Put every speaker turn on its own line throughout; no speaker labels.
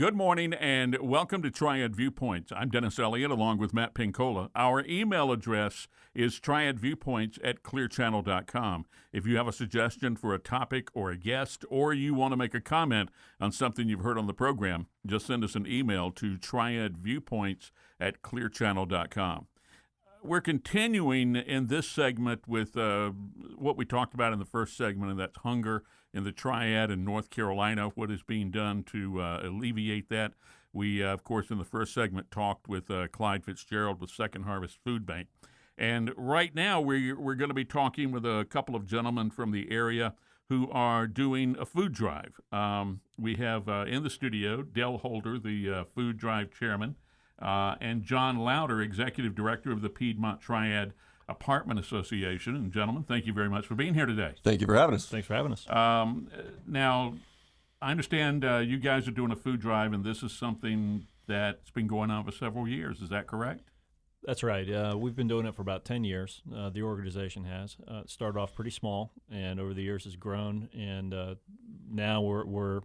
Good morning and welcome to Triad Viewpoints. I'm Dennis Elliott along with Matt Pincola. Our email address is triadviewpoints@clearchannel.com. If you have a suggestion for a topic or a guest, or you want to make a comment on something you've heard on the program, just send us an email to triadviewpoints@clearchannel.com. We're continuing in this segment with what we talked about in the first segment, and that's hunger in the Triad in North Carolina, what is being done to alleviate that. We, of course, in the first segment talked with Clyde Fitzgerald with Second Harvest Food Bank. And right now we're going to be talking with a couple of gentlemen from the area who are doing a food drive. We have in the studio Dale Holder, the food drive chairman, and John Louder, executive director of the Piedmont Triad Apartment Association. And gentlemen, thank you very much for being here today.
Thank you for having us.
Thanks for having us.
Now, I understand you guys are doing a food drive, and this is something that's been going on for several years. Is that correct?
That's right. We've been doing it for about 10 years. The organization has. It started off pretty small, and over the years has grown, and now we're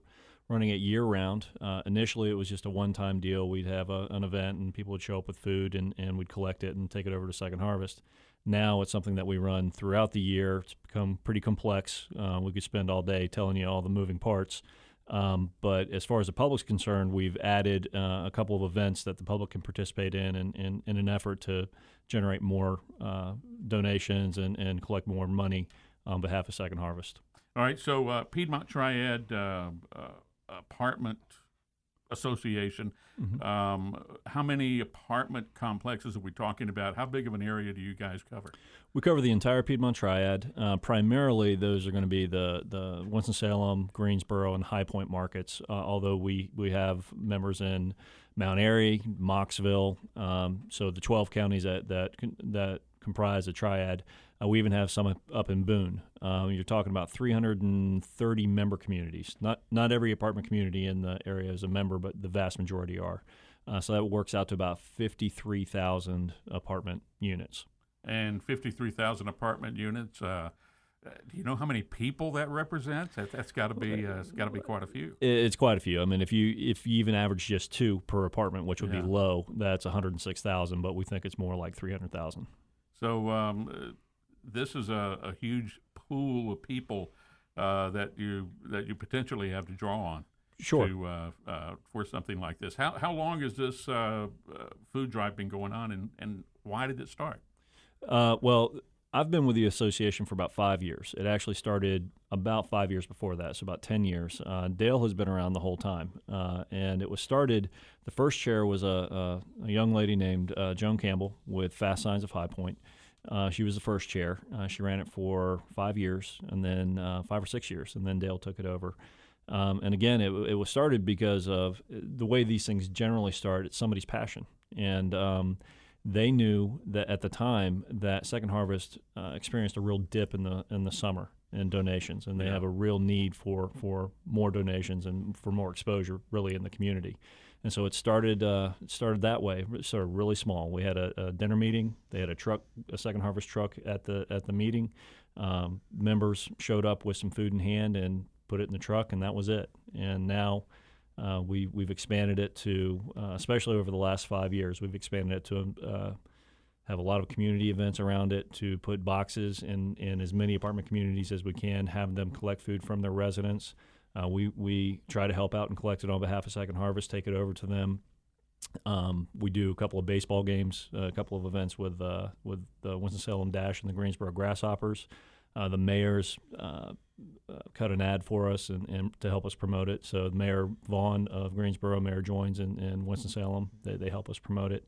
running it year-round. Initially, it was just a one-time deal. We'd have an event, and people would show up with food, and we'd collect it and take it over to Second Harvest. Now it's something that we run throughout the year. It's become pretty complex. We could spend all day telling you all the moving parts. But as far as the public's concerned, we've added a couple of events that the public can participate in an effort to generate more donations and collect more money on behalf of Second Harvest.
All right, so Piedmont Triad Apartment Association, how many apartment complexes are we talking about? How big of an area do you guys cover?
We cover the entire Piedmont Triad. Primarily, those are going to be the Winston-Salem, Greensboro, and High Point markets, although we have members in Mount Airy, Mocksville, so the 12 counties that comprise the Triad. We even have some up in Boone. You're talking about 330 member communities. Not every apartment community in the area is a member, but the vast majority are. So that works out to about 53,000 apartment units.
And 53,000 apartment units. Do you know how many people that represents? That's got to be quite a few.
It's quite a few. I mean, if you even average just 2 per apartment, which would be low, that's 106,000. But we think it's more like 300,000.
So this is a huge pool of people that you potentially have to draw on.
Sure.
For something like this. How long has this food drive been going on, and why did it start?
Well, I've been with the association for about 5 years. It actually started about 5 years before that, so about 10 years. Dale has been around the whole time, and it was started. The first chair was a young lady named Joan Campbell with Fast Signs of High Point. She was the first chair. She ran it for 5 years, and then 5 or 6 years, and then Dale took it over. And again, it was started because of the way these things generally start. It's somebody's passion, and they knew that at the time that Second Harvest experienced a real dip in the summer in donations, and they have a real need for more donations and for more exposure, really, in the community. And so it started that way. It started really small. We had a dinner meeting. They had a Second Harvest truck at the meeting. Members showed up with some food in hand and put it in the truck, and that was it. And now we've expanded it to, especially over the last 5 years, we've expanded it to have a lot of community events around it, to put boxes in as many apartment communities as we can, have them collect food from their residents. We try to help out and collect it on behalf of Second Harvest, take it over to them. We do a couple of baseball games, a couple of events with the Winston-Salem Dash and the Greensboro Grasshoppers. The mayor's cut an ad for us and to help us promote it. So Mayor Vaughn of Greensboro, Mayor Joins in Winston-Salem, they help us promote it.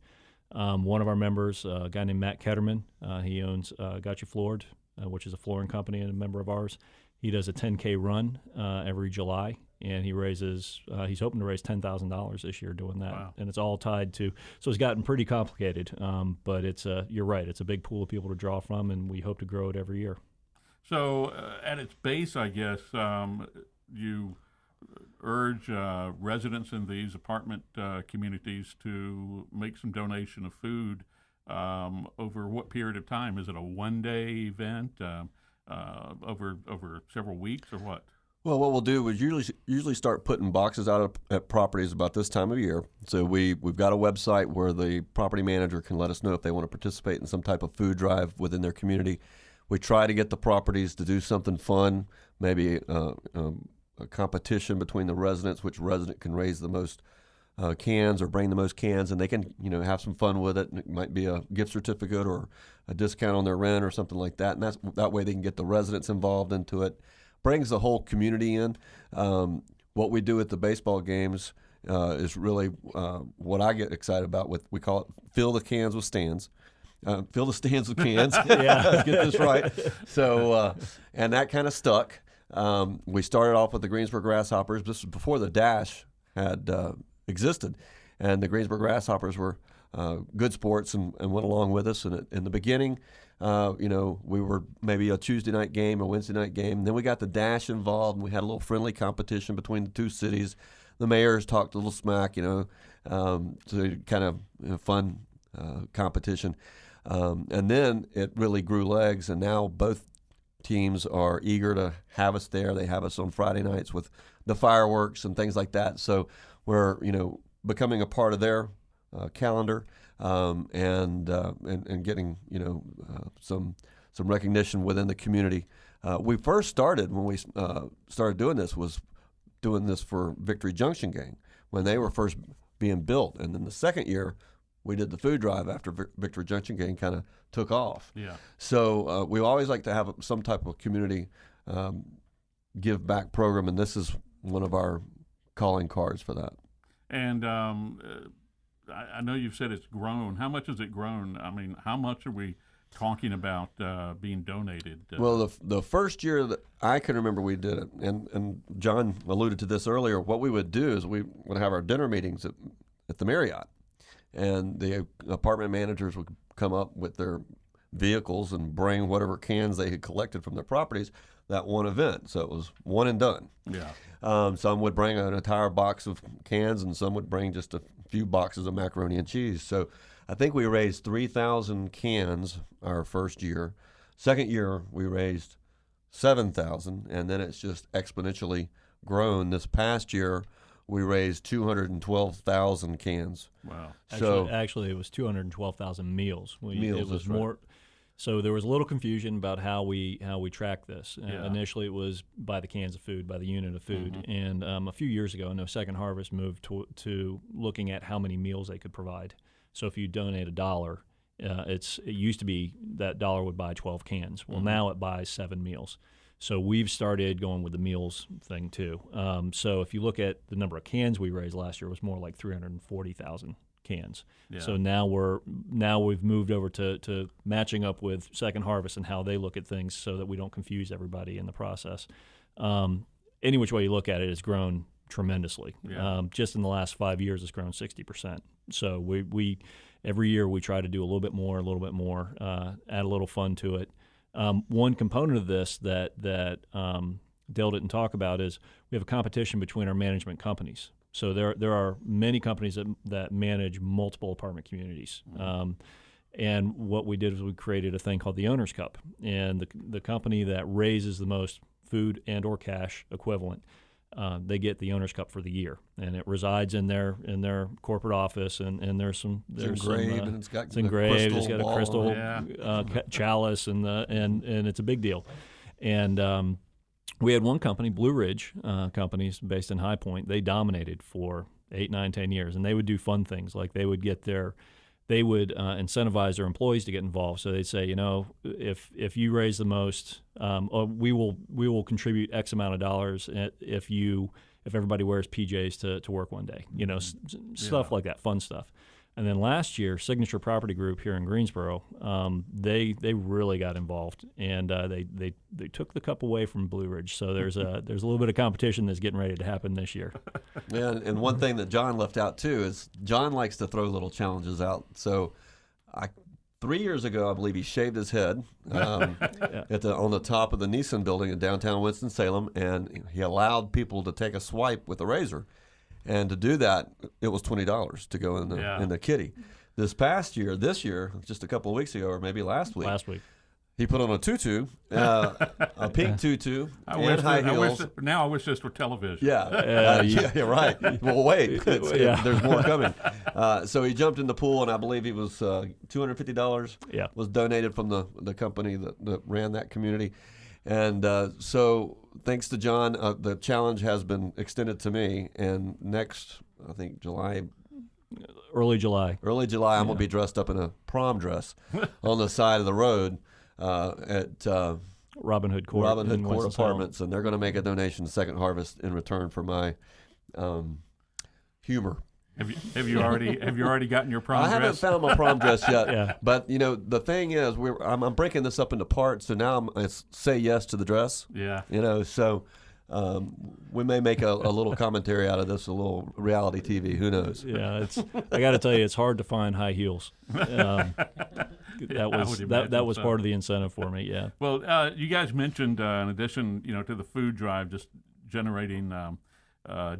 One of our members, a guy named Matt Ketterman, he owns Got You Floored, which is a flooring company and a member of ours. He does a 10K run every July, and he's hoping to raise $10,000 this year doing that.
Wow.
And it's all tied to, so it's gotten pretty complicated, but you're right, it's a big pool of people to draw from, and we hope to grow it every year.
So at its base, I guess, you urge residents in these apartment communities to make some donation of food over what period of time? Is it a one-day event? Over several weeks or what?
Well, what we'll do is usually start putting boxes out at properties about this time of year. So we've got a website where the property manager can let us know if they want to participate in some type of food drive within their community. We try to get the properties to do something fun, maybe a competition between the residents, which resident can raise the most cans or bring the most cans, and they can have some fun with it. And it might be a gift certificate or a discount on their rent or something like that. And that way they can get the residents involved into it. Brings the whole community in. What we do at the baseball games is really what I get excited about. We call it fill the cans with stands. Fill the stands with cans.
Yeah.
Let's get this right. So, and that kind of stuck. We started off with the Greensboro Grasshoppers. This was before the Dash had existed. And the Greensboro Grasshoppers were good sports and went along with us. And in the beginning, we were maybe a Tuesday night game or Wednesday night game. And then we got the Dash involved, and we had a little friendly competition between the two cities. The mayors talked a little smack, so kind of fun competition. And then it really grew legs, and now both teams are eager to have us there. They have us on Friday nights with the fireworks and things like that. So we're, becoming a part of their calendar. And getting some recognition within the community. We first started when we started doing this was doing this for Victory Junction Gang when they were first being built, and then the second year we did the food drive after Victory Junction Gang kind of took off.
Yeah.
So we always like to have some type of community give back program, and this is one of our calling cards for that.
And I know you've said it's grown. How much has it grown? I mean, how much are we talking about being donated?
Well, the first year that I can remember we did it, and John alluded to this earlier, what we would do is we would have our dinner meetings at the Marriott, and the apartment managers would come up with their vehicles and bring whatever cans they had collected from their properties that one event. So it was one and done.
Yeah.
Some would bring an entire box of cans, and some would bring just a few boxes of macaroni and cheese. So I think we raised 3,000 cans our first year. Second year, we raised 7,000, and then it's just exponentially grown. This past year, we raised 212,000 cans.
Wow.
Actually, it was 212,000 meals.
Meals,
it was
that's right.
more. So there was a little confusion about how we track this.
Yeah.
Initially, it was by the cans of food, by the unit of food. And a few years ago, Second Harvest moved to looking at how many meals they could provide. So if you donate $1, it used to be that dollar would buy 12 cans. Well, now it buys 7 meals. So we've started going with the meals thing too. So if you look at the number of cans we raised last year, it was more like 340,000 cans.
Yeah.
So now we've moved over to matching up with Second Harvest and how they look at things, so that we don't confuse everybody in the process. Any which way you look at it, it's grown tremendously.
Yeah.
Just in the last 5 years, it's grown 60%. So we every year we try to do a little bit more, add a little fun to it. One component of this that Dale didn't talk about is we have a competition between our management companies. So there are many companies that manage multiple apartment communities. And what we did is we created a thing called the Owner's Cup. And the company that raises the most food and or cash equivalent, they get the Owner's Cup for the year. And it resides in their corporate office, and there's
engraved, and it's got
engraved. It's got a crystal
Yeah.
chalice, and it's a big deal. And we had one company, Blue Ridge companies based in High Point. They dominated for 8, 9, 10 years, and they would do fun things like they would incentivize their employees to get involved. So they'd say, if you raise the most, we will contribute X amount of dollars if everybody wears PJs to work one day. Stuff like that, fun stuff. And then last year, Signature Property Group here in Greensboro, they really got involved, and they took the cup away from Blue Ridge. So there's a little bit of competition that's getting ready to happen this year.
Yeah, and one thing that John left out too is John likes to throw little challenges out. So 3 years ago, I believe he shaved his head on the top of the Nissan building in downtown Winston-Salem, and he allowed people to take a swipe with a razor. And to do that, it was $20 to go in the kitty. This year, just a couple of weeks ago, or maybe last week, He put on a tutu, a pink tutu, and high heels.
I wish this were television.
Yeah, right. Well, wait,
Yeah.
there's more coming. So he jumped in the pool, and I believe he was $250 was donated from the company that ran that community. And so thanks to John, the challenge has been extended to me, and next, I think
Early July,
I'm going to be dressed up in a prom dress on the side of the road at
Robin Hood Court
Apartments, and they're going to make a donation to Second Harvest in return for my humor.
Have you already gotten your prom dress?
I haven't found my prom dress yet.
Yeah.
But the thing is, I'm breaking this up into parts, so now it's say yes to the dress.
Yeah.
So we may make a little commentary out of this, a little reality TV. Who knows?
Yeah, I got to tell you, it's hard to find high heels. That was part of the incentive for me. Yeah.
Well, you guys mentioned in addition, to the food drive, just generating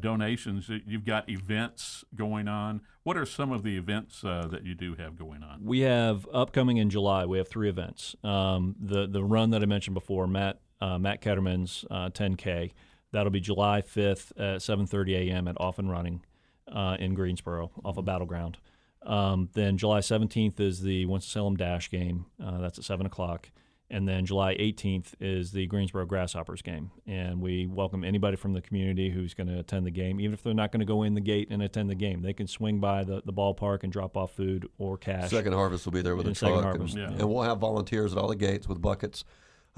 donations. You've got events going on. What are some of the events that you do have going on?
We have upcoming in July. We have 3 events. The run that I mentioned before, Matt Ketterman's 10K. That'll be July 5th at 7:30 a.m. at Off and Running in Greensboro, off of Battleground. Then July 17th is the Winston-Salem Dash game. That's at 7 o'clock. And then July 18th is the Greensboro Grasshoppers game. And we welcome anybody from the community who's going to attend the game, even if they're not going to go in the gate and attend the game. They can swing by the ballpark and drop off food or cash.
Second Harvest will be there with a truck. And we'll have volunteers at all the gates with buckets.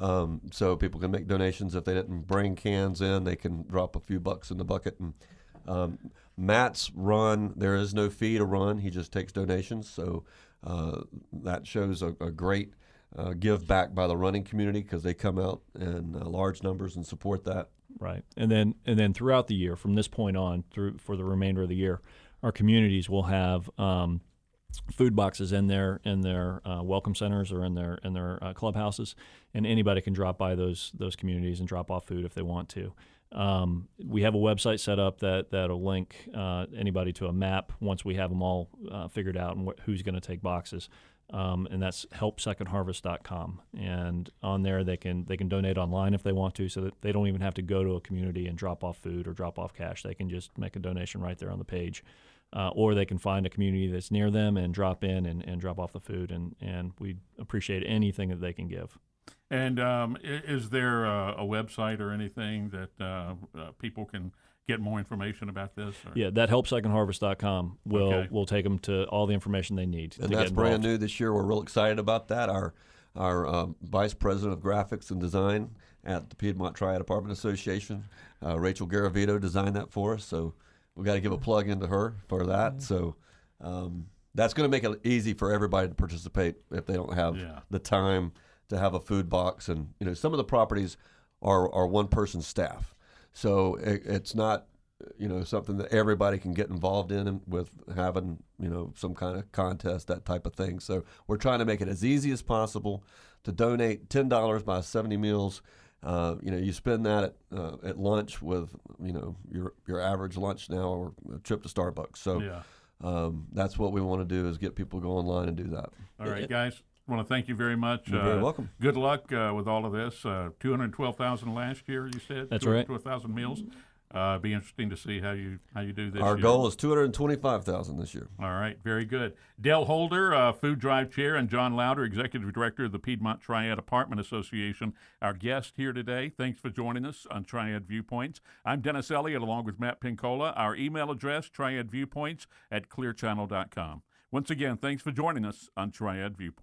So people can make donations. If they didn't bring cans in, they can drop a few bucks in the bucket. And Matt's run, there is no fee to run. He just takes donations. So that shows a great give back by the running community, because they come out in large numbers and support that.
Right. And then throughout the year, from this point on for the remainder of the year, our communities will have food boxes in their welcome centers or in their clubhouses, and anybody can drop by those communities and drop off food if they want to. We have a website set up that'll link anybody to a map once we have them all figured out and who's going to take boxes. And that's helpsecondharvest.com. And on there they can donate online if they want to, so that they don't even have to go to a community and drop off food or drop off cash. They can just make a donation right there on the page. Or they can find a community that's near them and drop in and drop off the food, and we appreciate anything that they can give.
And is there a website or anything that people can get more information about this? Or?
Yeah, that helpsecondharvest.com will take them to all the information they need.
And that's brand new this year. We're real excited about that. Our Vice President of Graphics and Design at the Piedmont Triad Apartment Association, Rachel Garavito, designed that for us. So we got to give a plug into her for that. So that's going to make it easy for everybody to participate if they don't have the time to have a food box. And some of the properties are one-person staff, so it's not something that everybody can get involved in with having some kind of contest, that type of thing. So we're trying to make it as easy as possible to donate. $10 buys 70 meals. You spend that at lunch with your average lunch now, or a trip to Starbucks. So that's what we want to do, is get people to go online and do that.
All right, guys. I want to thank you very much.
You're very welcome.
Good luck with all of this. 212,000 last year, you said.
That's right.
212,000 meals. Be interesting to see how you do this.
Our
year.
goal is 225,000 this year.
All right, very good. Dale Holder, Food Drive Chair, and John Louder, Executive Director of the Piedmont Triad Apartment Association, our guest here today. Thanks for joining us on Triad Viewpoints. I'm Dennis Elliott, along with Matt Pincola. Our email address, triadviewpoints@clearchannel.com. Once again, thanks for joining us on Triad Viewpoints.